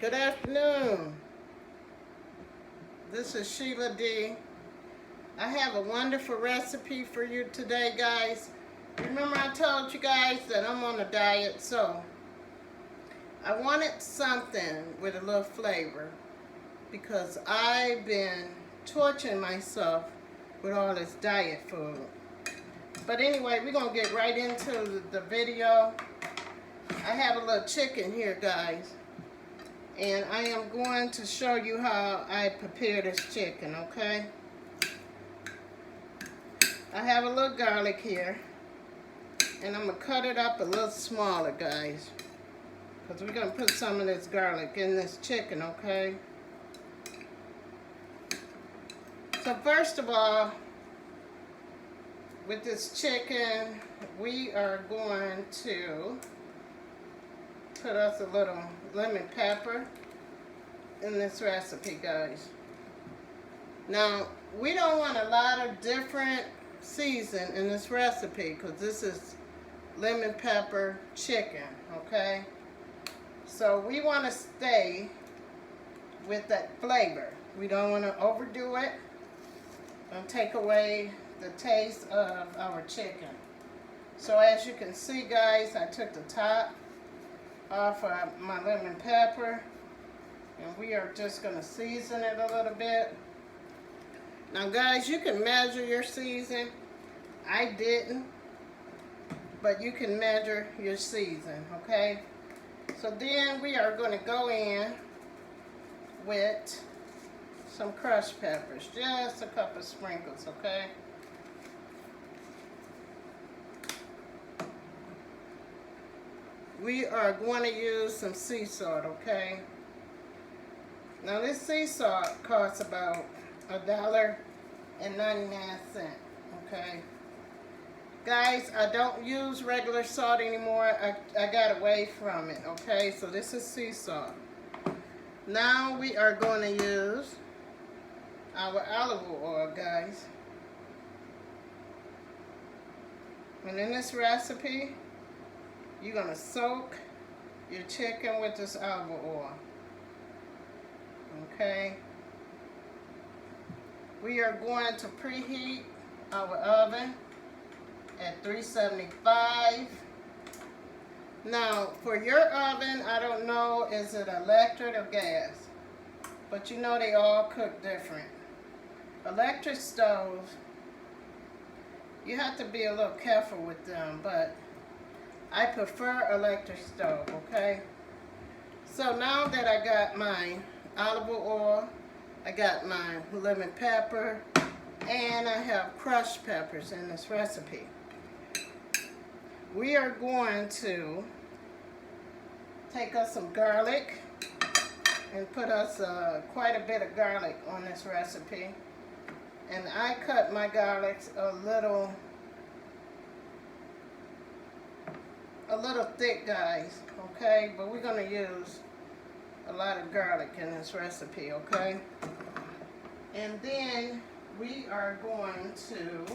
Good afternoon. This is Sheila D. I have a wonderful recipe for you today, guys. Remember I told you guys that I'm on a diet, so I wanted something with a little flavor because I've been torturing myself with all this diet food. But anyway, we're going to get right into the video. I have a little chicken here, guys. And I am going to show you how I prepare this chicken, okay? I have a little garlic here. And I'm going to cut it up a little smaller, guys. Because we're going to put some of this garlic in this chicken, okay? So first of all, with this chicken, we are going to put us a little lemon pepper in this recipe, guys. Now, we don't want a lot of different season in this recipe because this is lemon pepper chicken, okay? So we want to stay with that flavor. We don't want to overdo it and take away the taste of our chicken. So as you can see, guys, I took the top off of my lemon pepper, and we are just going to season it a little bit. Now, guys, you can measure your season. I didn't, but you can measure your season, okay? So then we are going to go in with some crushed peppers, just a couple sprinkles, okay? We are going to use some sea salt, okay? Now this sea salt costs about $1.99, okay? Guys, I don't use regular salt anymore. I got away from it, okay? So this is sea salt. Now we are going to use our olive oil, guys. And in this recipe, you're going to soak your chicken with this olive oil. Okay? We are going to preheat our oven at 375. Now, for your oven, I don't know, is it electric or gas? But you know they all cook different. Electric stoves, you have to be a little careful with them, but I prefer electric stove, okay? So now that I got my olive oil, I got my lemon pepper, and I have crushed peppers in this recipe. We are going to take us some garlic and put us quite a bit of garlic on this recipe. And I cut my garlic a little thick, guys, okay? But we're going to use a lot of garlic in this recipe, okay? And then we are going to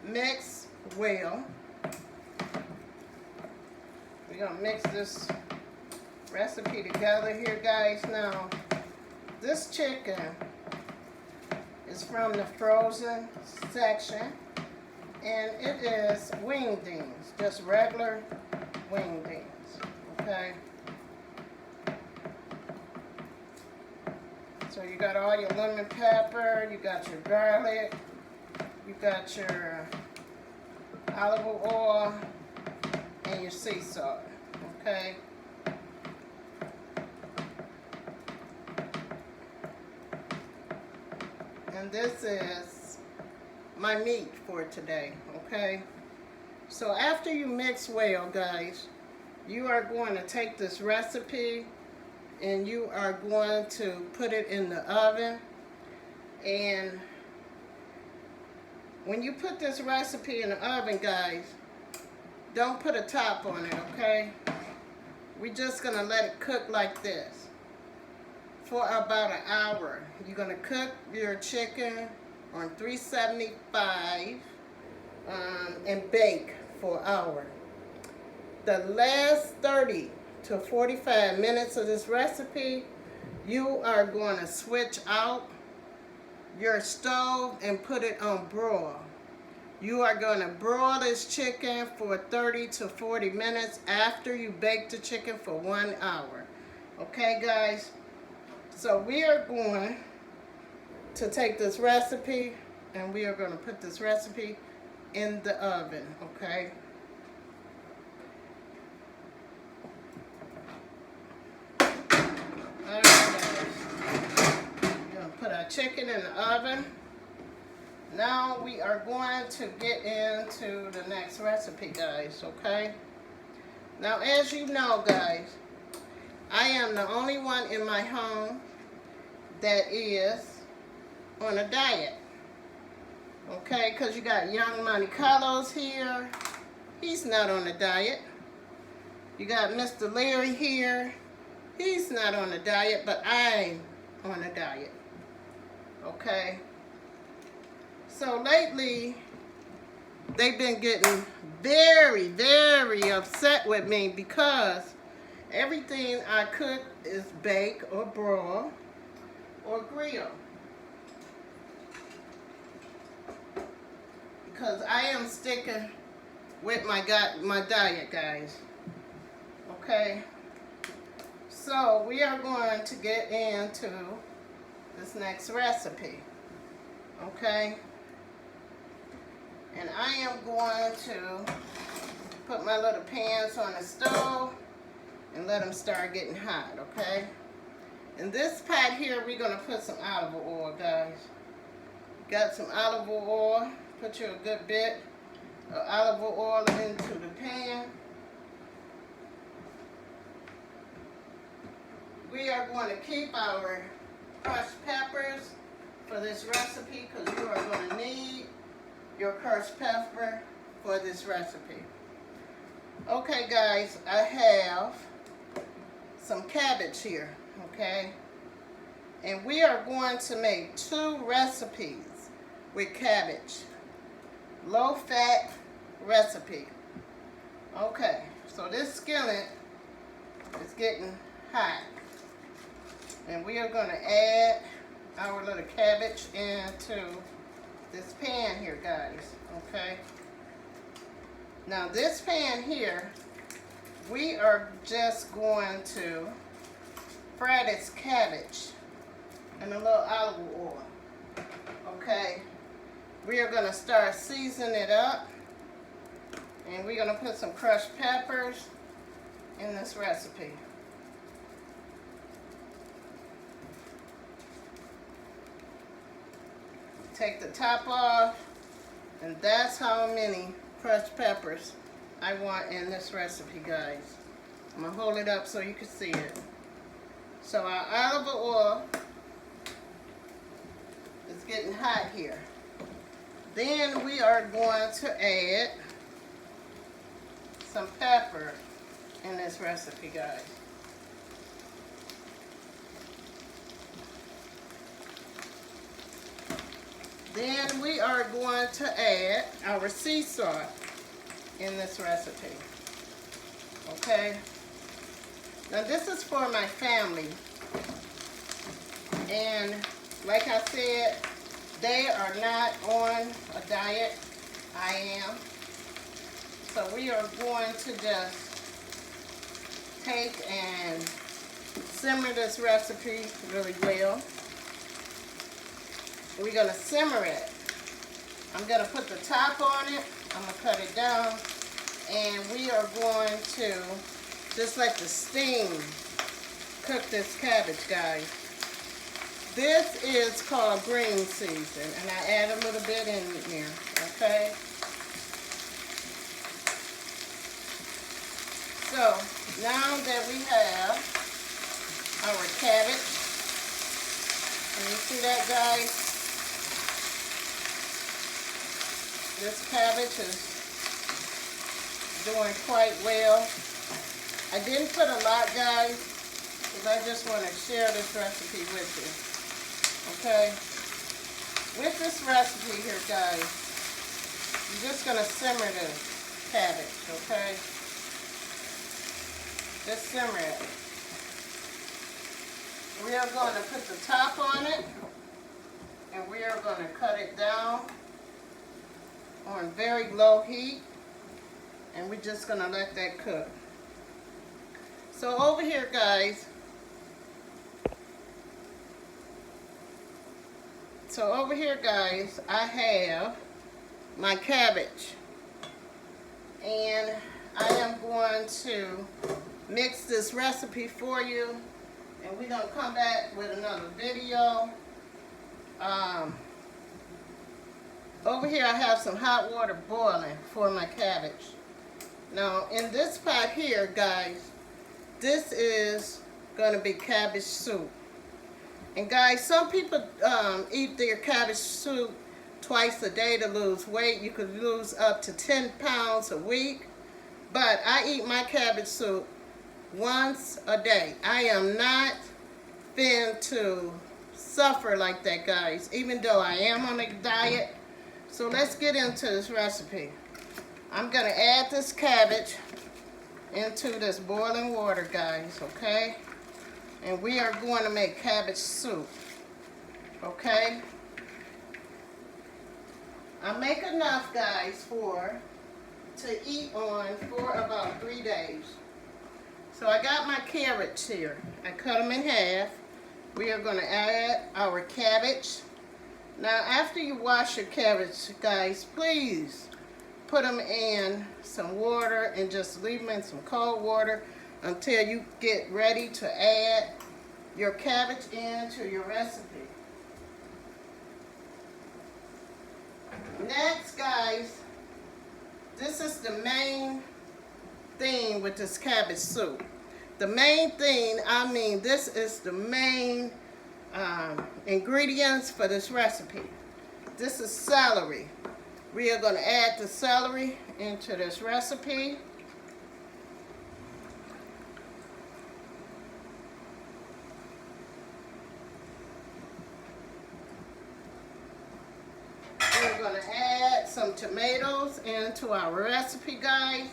mix well. We're going to mix this recipe together here, guys. Now, this chicken is from the frozen section. And it is wingdings, just regular wingdings, okay? So you got all your lemon pepper, you got your garlic, you got your olive oil, and your sea salt, okay? And this is my meat for today, okay? So after you mix well, guys, you are going to take this recipe and you are going to put it in the oven. And when you put this recipe in the oven, guys, don't put a top on it, okay? We're just gonna let it cook like this for about an hour. You're gonna cook your chicken on 375 and bake for an hour. The last 30 to 45 minutes of this recipe, you are going to switch out your stove and put it on broil. You are going to broil this chicken for 30 to 40 minutes after you bake the chicken for 1 hour. Okay, guys? So we are going to take this recipe and we are going to put this recipe in the oven, okay? Alright, guys. We're going to put our chicken in the oven. Now we are going to get into the next recipe, guys, okay? Now, as you know, guys, I am the only one in my home that is on a diet. Okay, because you got young Monte Carlos here. He's not on a diet. You got Mr. Larry here. He's not on a diet, but I'm on a diet. Okay? So lately, they've been getting very, very upset with me because everything I cook is bake or broil or grill. Because I am sticking with my diet, guys. Okay? So we are going to get into this next recipe. Okay? And I am going to put my little pans on the stove and let them start getting hot, okay? In this pot here, we're going to put some olive oil, guys. Got some olive oil. Put you a good bit of olive oil into the pan. We are going to keep our crushed peppers for this recipe because you are going to need your crushed pepper for this recipe. Okay, guys, I have some cabbage here, okay? And we are going to make 2 recipes with cabbage. Low-fat recipe. Okay, so this skillet is getting hot. And we are going to add our little cabbage into this pan here, guys. Okay? Now this pan here, we are just going to fry this cabbage in a little olive oil. Okay? We are going to start seasoning it up. And we're going to put some crushed peppers in this recipe. Take the top off. And that's how many crushed peppers I want in this recipe, guys. I'm going to hold it up so you can see it. So our olive oil is getting hot here. Then we are going to add some pepper in this recipe, guys. Then we are going to add our sea salt in this recipe. Okay? Now this is for my family. And like I said, they are not on a diet. I am. So we are going to just take and simmer this recipe really well. We're going to simmer it. I'm going to put the top on it. I'm going to cut it down. And we are going to just let the steam cook this cabbage, guys. This is called green season, and I add a little bit in here, okay? So, now that we have our cabbage, can you see that, guys? This cabbage is doing quite well. I didn't put a lot, guys, because I just want to share this recipe with you. Okay, with this recipe here, guys, you're just going to simmer the cabbage, okay? Just simmer it. We are going to put the top on it, and we are going to cut it down on very low heat, and we're just going to let that cook. So over here, guys, I have my cabbage, and I am going to mix this recipe for you, and we're going to come back with another video. Over here I have some hot water boiling for my cabbage. Now in this pot here, guys, this is going to be cabbage soup. And guys, some people eat their cabbage soup twice a day to lose weight. You could lose up to 10 pounds a week. But I eat my cabbage soup once a day. I am not fin to suffer like that, guys, even though I am on a diet. So let's get into this recipe. I'm going to add this cabbage into this boiling water, guys, okay? And we are going to make cabbage soup, okay? I make enough, guys, to eat on for about 3 days. So I got my carrots here. I cut them in half. We are going to add our cabbage. Now after you wash your cabbage, guys, please put them in some water and just leave them in some cold water until you get ready to add your cabbage into your recipe. Next, guys, this is the main thing with this cabbage soup. The main thing, I mean, this is the main ingredients for this recipe. This is celery. We are going to add the celery into this recipe. We're going to add some tomatoes into our recipe, guys.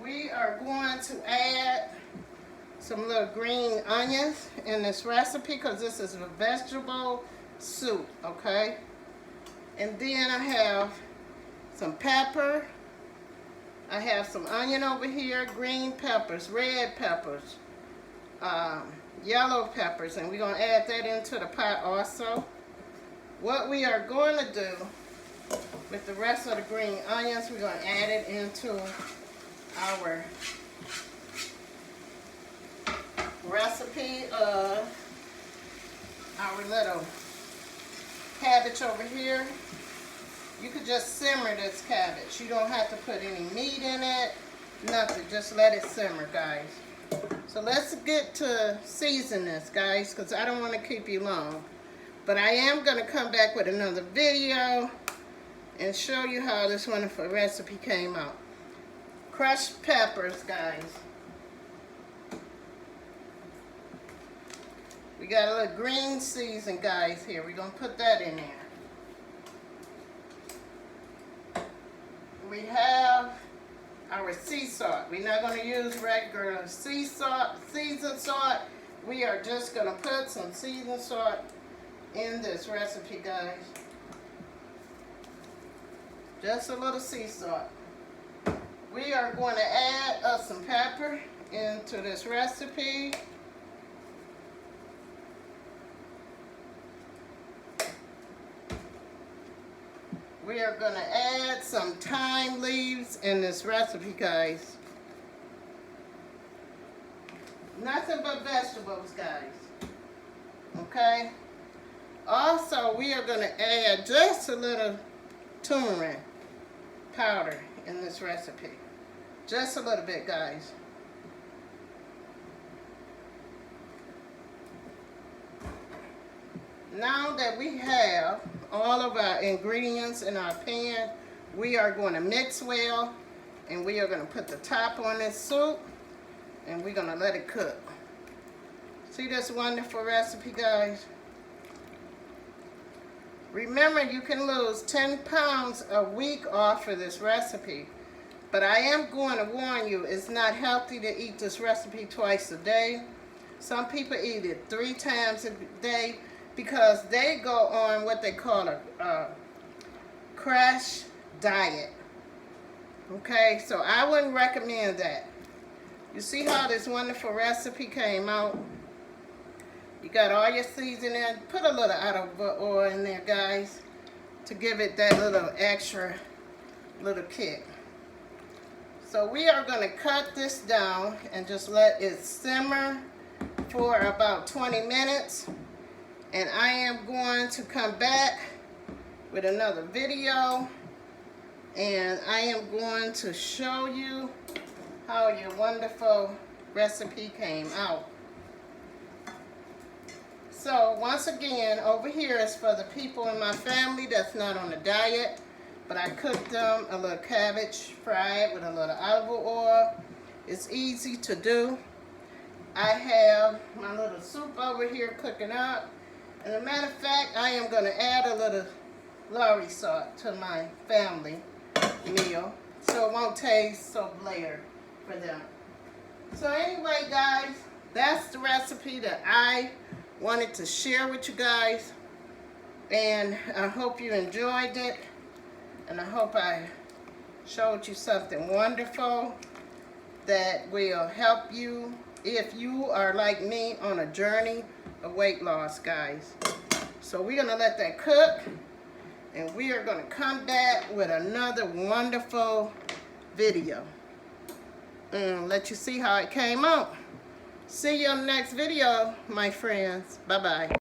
We are going to add some little green onions in this recipe because this is a vegetable soup, okay? And then I have some pepper. I have some onion over here, green peppers, red peppers, yellow peppers, and we're going to add that into the pot also. What we are going to do with the rest of the green onions, we're going to add it into our recipe of our little cabbage over here. You could just simmer this cabbage. You don't have to put any meat in it, nothing. Just let it simmer, guys. So let's get to season this, guys, because I don't want to keep you long. But I am going to come back with another video and show you how this wonderful recipe came out. Crushed peppers, guys. We got a little green season, guys, here. We're going to put that in there. We have our sea salt. We're not going to use regular sea salt, seasoned salt. We are just going to put some seasoned salt in this recipe, guys. Just a little sea salt. We are going to add some pepper into this recipe. We are going to add some thyme leaves in this recipe, guys. Nothing but vegetables, guys. Okay? Also, we are going to add just a little turmeric powder in this recipe. Just a little bit, guys. Now that we have all of our ingredients in our pan, we are going to mix well, and we are going to put the top on this soup, and we're going to let it cook. See this wonderful recipe, guys? Remember, you can lose 10 pounds a week off of this recipe. But I am going to warn you, it's not healthy to eat this recipe twice a day. Some people eat it 3 times a day because they go on what they call a crash diet. Okay, so I wouldn't recommend that. You see how this wonderful recipe came out? You got all your seasoning. Put a little olive oil in there, guys, to give it that little extra little kick. So we are going to cut this down and just let it simmer for about 20 minutes. And I am going to come back with another video. And I am going to show you how your wonderful recipe came out. So once again, over here is for the people in my family that's not on a diet. But I cooked them a little cabbage fried with a little olive oil. It's easy to do. I have my little soup over here cooking up. And as a matter of fact, I am going to add a little Lorry salt to my family meal so it won't taste so bland for them. So anyway, guys, that's the recipe that I wanted to share with you guys. And I hope you enjoyed it. And I hope I showed you something wonderful that will help you if you are like me on a journey of weight loss, guys. So we're going to let that cook. And we are going to come back with another wonderful video. And let you see how it came out. See you on the next video, my friends. Bye-bye.